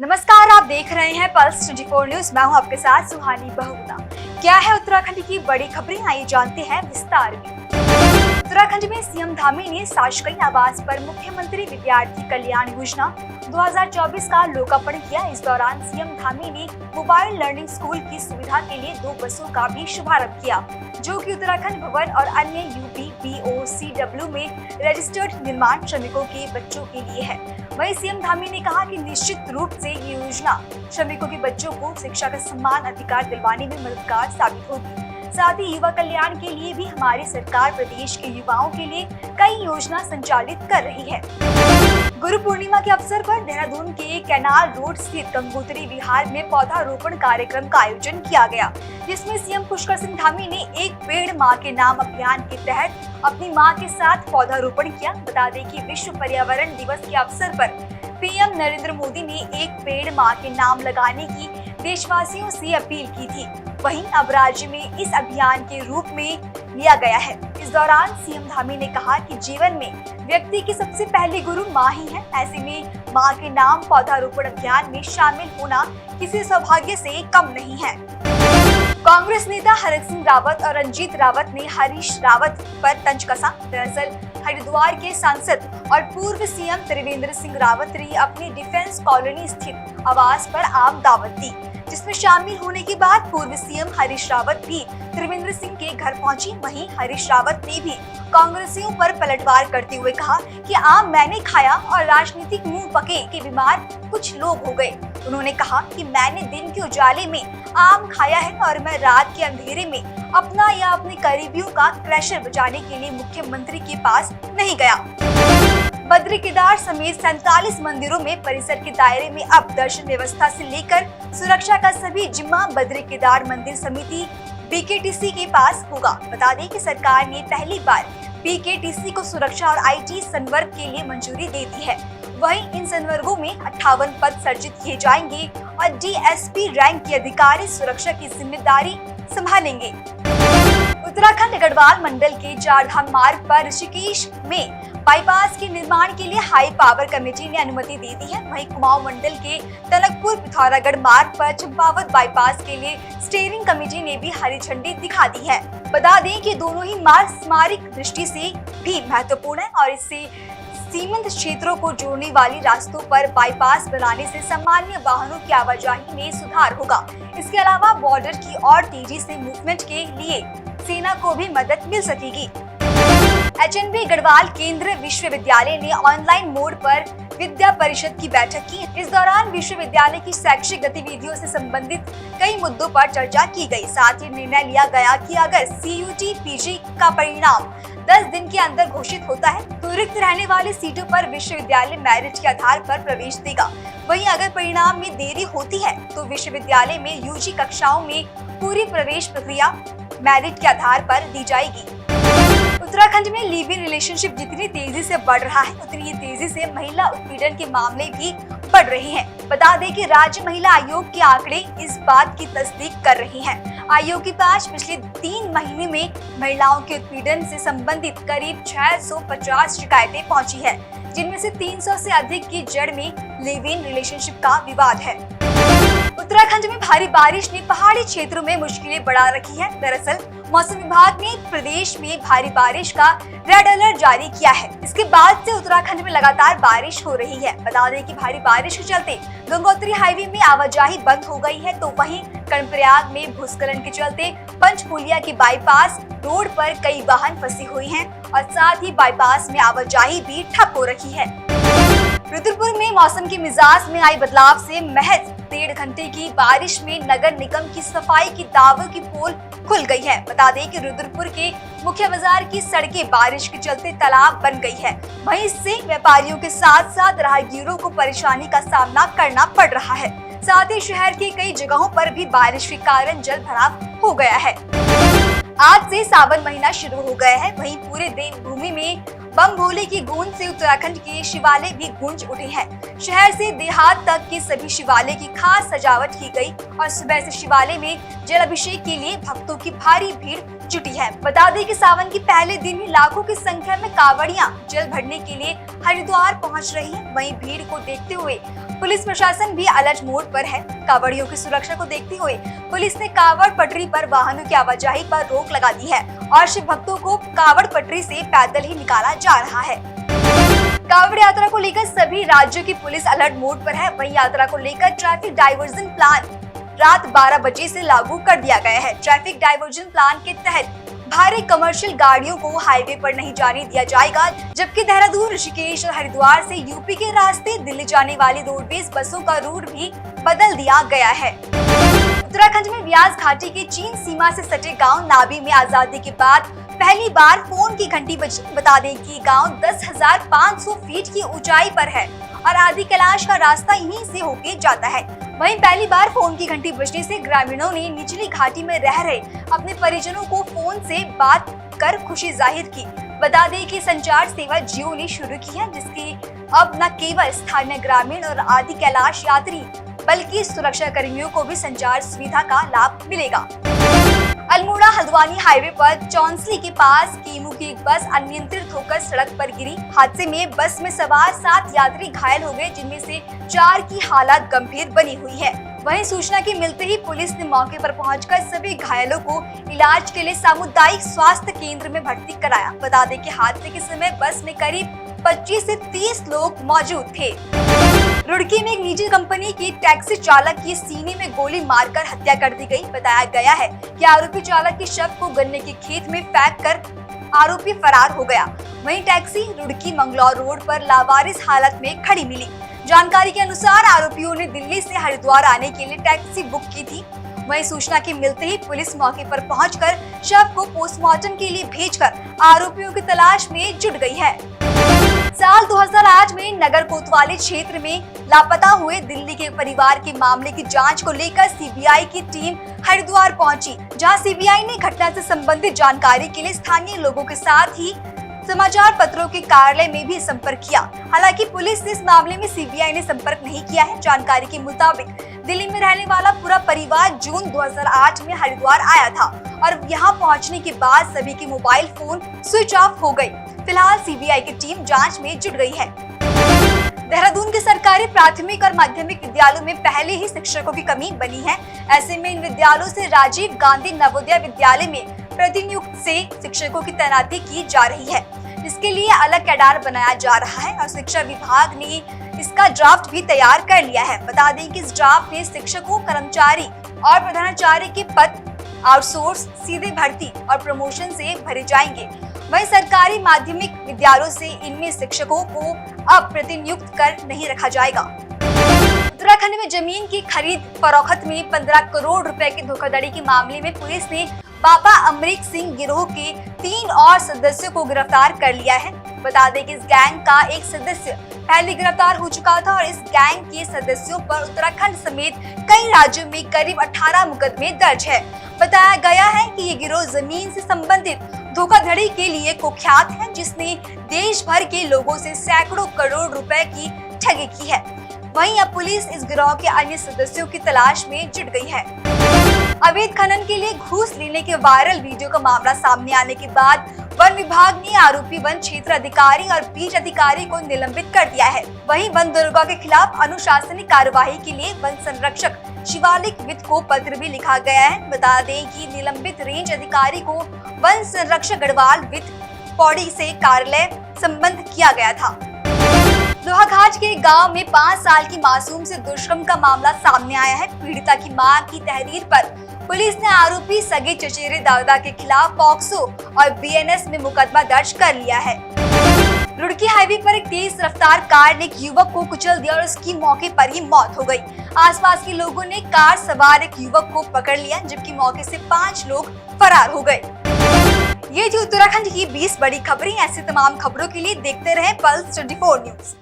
नमस्कार, आप देख रहे हैं पल्स 24 न्यूज। मैं हूं आपके साथ सुहानी बहुगुणा। क्या है उत्तराखंड की बड़ी खबरें, आइए जानते हैं विस्तार में। उत्तराखंड में सीएम धामी ने शासकीय आवास पर मुख्यमंत्री विद्यार्थी कल्याण योजना 2024 का लोकार्पण किया। इस दौरान सीएम धामी ने मोबाइल लर्निंग स्कूल की सुविधा के लिए 2 बसों का भी शुभारंभ किया, जो कि उत्तराखंड भवन और अन्य यूपी BOCW में रजिस्टर्ड निर्माण श्रमिकों के बच्चों के लिए है। वहीं सीएम धामी ने कहा कि निश्चित रूप से ये योजना श्रमिकों के बच्चों को शिक्षा का समान अधिकार दिलवाने में मददगार साबित होगी। साथ ही युवा कल्याण के लिए भी हमारी सरकार प्रदेश के युवाओं के लिए कई योजना संचालित कर रही है। गुरु पूर्णिमा के अवसर पर देहरादून के कैनाल रोड स्थित गंगोत्री विहार में पौधारोपण कार्यक्रम का आयोजन किया गया, जिसमें सीएम पुष्कर सिंह धामी ने एक पेड़ मां के नाम अभियान के तहत अपनी मां के साथ पौधारोपण किया। बता दें कि विश्व पर्यावरण दिवस के अवसर पर पीएम नरेंद्र मोदी ने एक पेड़ मां के नाम लगाने की देशवासियों से अपील की थी। वहीं अब राज्य में इस अभियान के रूप में लिया गया है। इस दौरान सीएम धामी ने कहा कि जीवन में व्यक्ति की सबसे पहली गुरु मां ही है। ऐसे में मां के नाम पौधारोपण अभियान में शामिल होना किसी सौभाग्य से कम नहीं है। कांग्रेस नेता हरक सिंह रावत और रंजीत रावत ने हरीश रावत पर तंज कसा। दरअसल हरिद्वार के सांसद और पूर्व सीएम त्रिवेंद्र सिंह रावत ने अपनी डिफेंस कॉलोनी स्थित आवास पर आम दावत दी, जिसमें शामिल होने के बाद पूर्व सीएम हरीश रावत भी त्रिवेंद्र सिंह के घर पहुंची। वहीं हरीश रावत ने भी कांग्रेसियों पर पलटवार करते हुए कहा कि आम मैंने खाया और राजनीतिक मुंह पके के बीमार कुछ लोग हो गए। उन्होंने कहा कि मैंने दिन के उजाले में आम खाया है और मैं रात के अंधेरे में अपना या अपने करीबियों का क्रैशर बचाने के लिए मुख्यमंत्री के पास नहीं गया। बद्री केदार समेत 47 मंदिरों में परिसर के दायरे में अब दर्शन व्यवस्था से लेकर सुरक्षा का सभी जिम्मा बद्री केदार मंदिर समिति BKTC के पास होगा। बता दें कि सरकार ने पहली बार BKTC को सुरक्षा और IT संवर्ग के लिए मंजूरी दे दी है। वहीं इन संवर्गों में 58 पद सृजित किए जाएंगे और DSP रैंक के अधिकारी सुरक्षा की जिम्मेदारी संभालेंगे। उत्तराखंड गढ़वाल मंडल के चारधाम मार्ग पर ऋषिकेश में बाईपास के निर्माण के लिए हाई पावर कमेटी ने अनुमति दे दी है। वहीं कुमाऊं मंडल के टनकपुर पिथौरागढ़ मार्ग पर चंपावत बाईपास के लिए स्टीयरिंग कमेटी ने भी हरी झंडी दिखा दी है। बता दें कि दोनों ही मार्ग स्मारक दृष्टि से भी महत्वपूर्ण है और इससे सीमांत क्षेत्रों को जोड़ने वाली रास्तों पर बाईपास बनाने से सामान्य वाहनों की आवाजाही में सुधार होगा। इसके अलावा बॉर्डर की और तेजी से मूवमेंट के लिए सेना को भी मदद मिल सकेगी। HNB गढ़वाल केंद्रीय विश्वविद्यालय ने ऑनलाइन मोड पर विद्या परिषद की बैठक की। इस दौरान विश्वविद्यालय की शैक्षिक गतिविधियों से संबंधित कई मुद्दों पर चर्चा की गई। साथ ही निर्णय लिया गया कि अगर CUT PG का परिणाम 10 दिन के अंदर घोषित होता है तो रिक्त रहने वाली सीटों पर विश्वविद्यालय मेरिट के आधार पर प्रवेश देगा। वहीं अगर परिणाम में देरी होती है तो विश्वविद्यालय में UG कक्षाओं में पूरी प्रवेश प्रक्रिया मेरिट के आधार पर दी जाएगी। उत्तराखंड में लिव इन रिलेशनशिप जितनी तेजी से बढ़ रहा है, उतनी ही तेजी से महिला उत्पीड़न के मामले भी बढ़ रहे हैं। बता दें कि राज्य महिला आयोग के आंकड़े इस बात की तस्दीक कर रहे हैं। आयोग के पास पिछले 3 महीने में महिलाओं के उत्पीड़न से संबंधित करीब 650 शिकायतें पहुंची है, जिनमें से 300 से अधिक की जड़ में लिव इन रिलेशनशिप का विवाद है। उत्तराखंड में भारी बारिश ने पहाड़ी क्षेत्रों में मुश्किलें बढ़ा रखी है। दरअसल मौसम विभाग ने प्रदेश में भारी बारिश का रेड अलर्ट जारी किया है। इसके बाद से उत्तराखंड में लगातार बारिश हो रही है। बता दें कि भारी बारिश के चलते गंगोत्री हाईवे में आवाजाही बंद हो गई है, तो वहीं कर्णप्रयाग में भूस्खलन के चलते पंचकुलिया के बाईपास रोड पर कई वाहन फंसे हुए हैं और साथ ही बाईपास में आवाजाही भी ठप हो रखी है। रुद्रपुर में मौसम के मिजाज में आई बदलाव से महज 1.5 घंटे की बारिश में नगर निगम की सफाई की दावों की पोल खुल गई है। बता दें कि रुद्रपुर के मुख्य बाजार की सड़कें बारिश के चलते तालाब बन गई है। वहीं इससे व्यापारियों के साथ साथ राहगीरों को परेशानी का सामना करना पड़ रहा है। साथ ही शहर की कई जगहों पर भी बारिश के कारण जल भराव हो गया है। आज से सावन महीना शुरू हो गया है। वहीं पूरे देवभूमि में बम भोले की गूंज से उत्तराखंड के शिवालय भी गूंज उठे हैं। शहर से देहात तक के सभी शिवालय की खास सजावट की गई और सुबह से शिवालय में जल अभिषेक के लिए भक्तों की भारी भीड़ जुटी है। बता दें कि सावन के पहले दिन ही लाखों की संख्या में कांवड़ियां जल भरने के लिए हरिद्वार पहुंच रही हैं। वहीं भीड़ को देखते हुए पुलिस प्रशासन भी अलर्ट मोड पर है। कांवड़ियों की सुरक्षा को देखते हुए पुलिस ने कांवड़ पटरी पर वाहनों की आवाजाही पर रोक लगा दी है और शिव भक्तों को कांवड़ पटरी से पैदल ही निकाला जा रहा है। कांवड़ यात्रा को लेकर सभी राज्यों की पुलिस अलर्ट मोड पर है। वहीं यात्रा को लेकर ट्रैफिक डाइवर्जन प्लान रात 12 बजे से लागू कर दिया गया है। ट्रैफिक डाइवर्जन प्लान के तहत भारी कमर्शियल गाड़ियों को हाईवे पर नहीं जाने दिया जाएगा, जबकि देहरादून, ऋषिकेश और हरिद्वार से यूपी के रास्ते दिल्ली जाने वाली रोडवेज बसों का रूट भी बदल दिया गया है। उत्तराखंड में व्यास घाटी के चीन सीमा से सटे गांव नाबी में आजादी के बाद पहली बार फोन की घंटी बजी। बता दें कि गांव 10,500 फीट की ऊंचाई पर है और आदि कैलाश का रास्ता यहीं से होके जाता है। वहीं पहली बार फोन की घंटी बजने से ग्रामीणों ने निचली घाटी में रह रहे अपने परिजनों को फोन से बात कर खुशी जाहिर की। बता दें कि संचार सेवा जियो ने शुरू की है, जिसकी अब न केवल स्थानीय ग्रामीण और आदि कैलाश यात्री बल्कि सुरक्षा कर्मियों को भी संचार सुविधा का लाभ मिलेगा। अल्मोड़ा हल्द्वानी हाईवे पर चौंसली के पास केमू की एक बस अनियंत्रित होकर सड़क पर गिरी। हादसे में बस में सवार 7 यात्री घायल हो गए, जिनमें से 4 की हालत गंभीर बनी हुई है। वहीं सूचना के मिलते ही पुलिस ने मौके पर पहुंचकर सभी घायलों को इलाज के लिए सामुदायिक स्वास्थ्य केंद्र में भर्ती कराया। बता दें कि हादसे के समय बस में करीब 25 से 30 लोग मौजूद थे। रुड़की में एक निजी कंपनी की टैक्सी चालक की सीने में गोली मारकर हत्या कर दी गई। बताया गया है कि आरोपी चालक के शव को गन्ने के खेत में फेंक कर आरोपी फरार हो गया। वहीं टैक्सी रुड़की मंगलौर रोड पर लावारिस हालत में खड़ी मिली। जानकारी के अनुसार आरोपियों ने दिल्ली से हरिद्वार आने के लिए टैक्सी बुक की थी। वहीं सूचना के मिलते ही पुलिस मौके पर पहुंचकर शव को पोस्टमार्टम के लिए भेजकर आरोपियों की तलाश में जुट गई है। साल 2008 में नगर कोतवाली क्षेत्र में लापता हुए दिल्ली के परिवार के मामले की जांच को लेकर सीबीआई की टीम हरिद्वार पहुंची, जहां सीबीआई ने घटना से संबंधित जानकारी के लिए स्थानीय लोगों के साथ ही समाचार पत्रों के कार्यालय में भी संपर्क किया। हालांकि पुलिस ने इस मामले में सीबीआई ने संपर्क नहीं किया है। जानकारी के मुताबिक दिल्ली में रहने वाला पूरा परिवार जून 2008 में हरिद्वार आया था और यहाँ पहुँचने के बाद सभी के मोबाइल फोन स्विच ऑफ हो गयी। फिलहाल सीबीआई की टीम जांच में जुट गई है। देहरादून के सरकारी प्राथमिक और माध्यमिक विद्यालयों में पहले ही शिक्षकों की कमी बनी है। ऐसे में इन विद्यालयों से राजीव गांधी नवोदय विद्यालय में प्रतिनियुक्त से शिक्षकों की तैनाती की जा रही है। इसके लिए अलग कैडर बनाया जा रहा है और शिक्षा विभाग ने इसका ड्राफ्ट भी तैयार कर लिया है। बता दें कि इस ड्राफ्ट में शिक्षकों, कर्मचारी और प्रधानाचार्य के पद आउटसोर्स, सीधे भर्ती और प्रमोशन से भरे जाएंगे। वहीं सरकारी माध्यमिक विद्यालयों से इनमें शिक्षकों को अब प्रतिनियुक्त कर नहीं रखा जाएगा। उत्तराखंड में जमीन की खरीद फरोख्त में 15 करोड़ रुपए की धोखाधड़ी के मामले में पुलिस ने बाबा अमरीक सिंह गिरोह के 3 और सदस्यों को गिरफ्तार कर लिया है। बता दें कि इस गैंग का एक सदस्य पहले गिरफ्तार हो चुका था और इस गैंग के सदस्यों पर उत्तराखंड समेत कई राज्यों में करीब 18 मुकदमे दर्ज है। बताया गया है कि ये गिरोह जमीन से संबंधित धोखाधड़ी के लिए कुख्यात है, जिसने देश भर के लोगों से सैकड़ों करोड़ रुपए की ठगी की है। वहीं अब पुलिस इस गिरोह के अन्य सदस्यों की तलाश में जुट गई है। अवैध खनन के लिए घूस लेने के वायरल वीडियो का मामला सामने आने के बाद वन विभाग ने आरोपी वन क्षेत्र अधिकारी और बीज अधिकारी को निलंबित कर दिया है। वहीं वन दरोगा के खिलाफ अनुशासनिक कार्यवाही के लिए वन संरक्षक शिवालिक वित्त को पत्र भी लिखा गया है। बता दें कि निलंबित रेंज अधिकारी को वन संरक्षक गढ़वाल वित्त पौड़ी से कार्यालय संबंध किया गया था। लोहाघाट के गांव में 5 साल की मासूम से दुष्कर्म का मामला सामने आया है। पीड़िता की मां की तहरीर पर पुलिस ने आरोपी सगे चचेरे दादा के खिलाफ पॉक्सो और बीएनएस में मुकदमा दर्ज कर लिया है। रुड़की हाईवे पर एक तेज रफ्तार कार ने एक युवक को कुचल दिया और उसकी मौके पर ही मौत हो गई। आसपास के लोगों ने कार सवार एक युवक को पकड़ लिया, जबकि मौके से 5 लोग फरार हो गए। ये थी उत्तराखंड की 20 बड़ी खबरें। ऐसी तमाम खबरों के लिए देखते रहें पल्स 24 न्यूज।